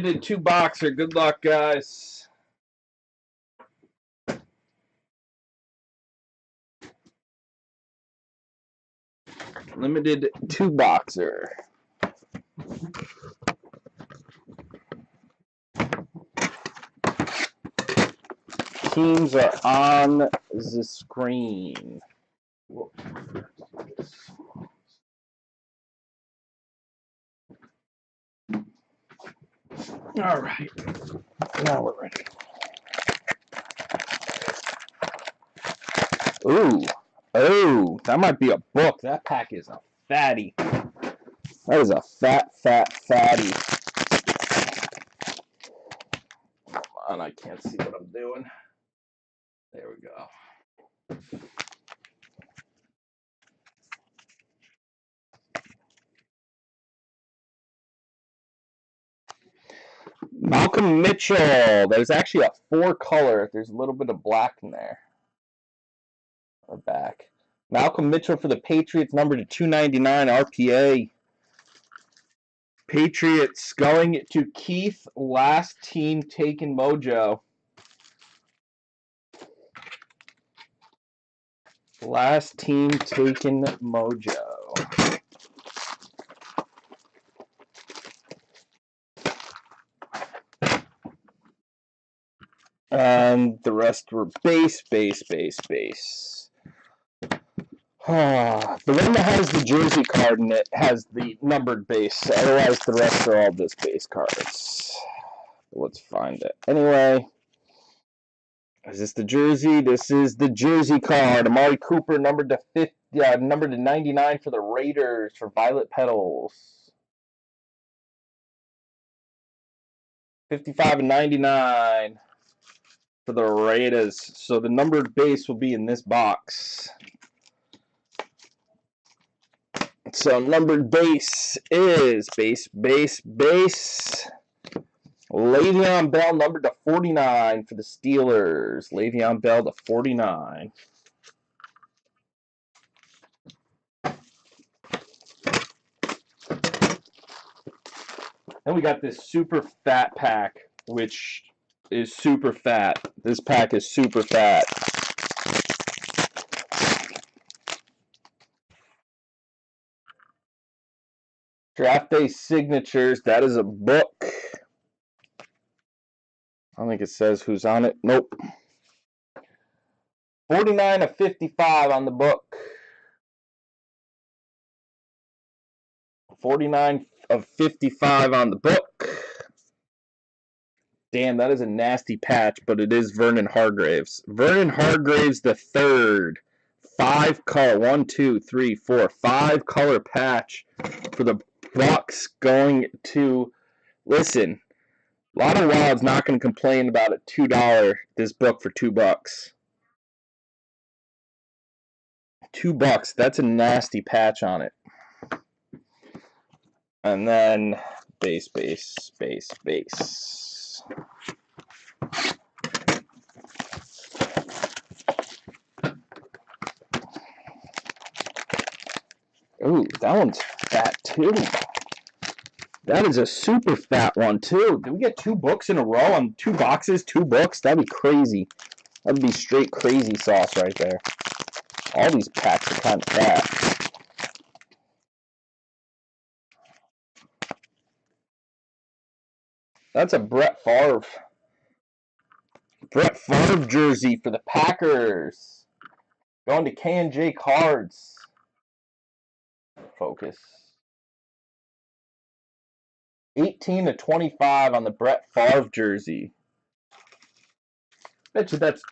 Limited 2-boxer. Good luck, guys. Limited 2-boxer. Teams are on the screen. All right. Now we're ready. Ooh. Oh, that might be a book. That pack is a fatty. That is a fatty. Come on, I can't see what I'm doing. There we go. Malcolm Mitchell. There's actually a 4-color. There's a little bit of black in there. On the back. Malcolm Mitchell for the Patriots, number to 299 RPA. Patriots going to Keith, last team taken mojo. Last team taken mojo. And the rest were base. The one that has the jersey card in it has the numbered base. Otherwise, the rest are all just base cards. Let's find it. Anyway, is this the jersey? This is the jersey card. Amari Cooper, numbered to 99 for the Raiders for Violet Petals. 55 and 99 for the Raiders. So the numbered base will be in this box. So numbered base is base. Le'Veon Bell, numbered to 49 for the Steelers. Le'Veon Bell to 49. Then we got this super fat pack, which is super fat. This pack is super fat. Draft Day Signatures. That is a book. I don't think it says who's on it. Nope. 49 of 55 on the book. 49 of 55 on the book. Damn, that is a nasty patch, but it is Vernon Hargreaves. Vernon Hargreaves the third. 5-color. 1, 2, 3, 4. 5-color patch for the Bucks going to. Listen, a lot of Wild's not going to complain about a $2 this book for $2. $2. That's a nasty patch on it. And then base. Ooh, that one's fat too. That is a super fat one too. Did we get 2 books in a row on 2 boxes? 2 books? That'd be crazy. That'd be straight crazy sauce right there. All these packs are kind of fat. That's a Brett Favre. Brett Favre jersey for the Packers. Going to K&J Cards. Focus. 18 to 25 on the Brett Favre jersey. Bet you that's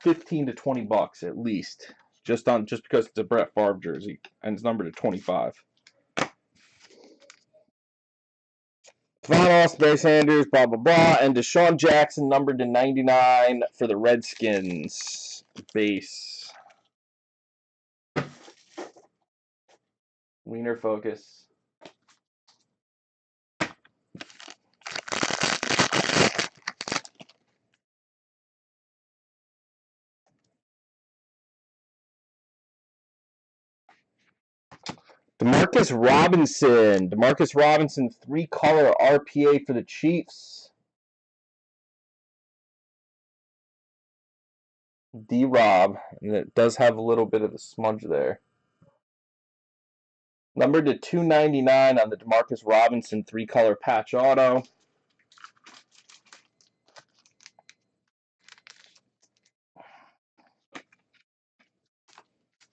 15 to 20 bucks at least. Just because it's a Brett Favre jersey and it's numbered to 25. Von Barry Sanders, blah, blah, blah. And Deshaun Jackson, numbered to 99 for the Redskins. Base. Wiener focus. Demarcus Robinson. Demarcus Robinson, 3-color RPA for the Chiefs. D-Rob. And it does have a little bit of a smudge there. Numbered to 299 on the Demarcus Robinson 3-color patch auto.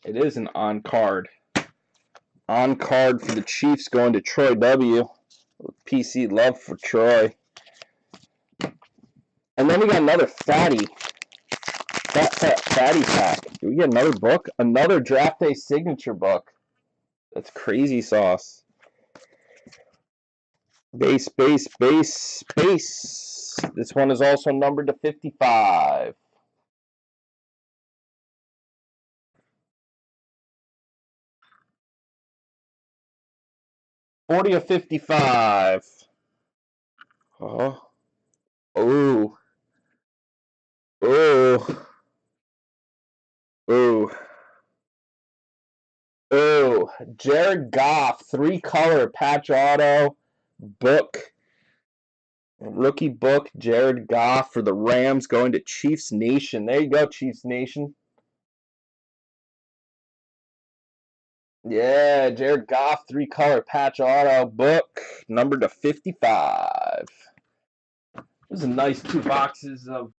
It is an on-card. On-card for the Chiefs going to Troy W. PC love for Troy. And then we got another fatty. Fatty pack. Do we get another book? Another draft day signature book. That's crazy sauce. Base. This one is also numbered to 55. $40 of 55. Oh. Ooh. Ooh. Ooh. Ooh. Jared Goff, 3-color patch auto book. Rookie book, Jared Goff for the Rams going to Chiefs Nation. There you go, Chiefs Nation. Yeah, Jared Goff, 3-color patch auto book, numbered to 55. This is a nice 2 boxes of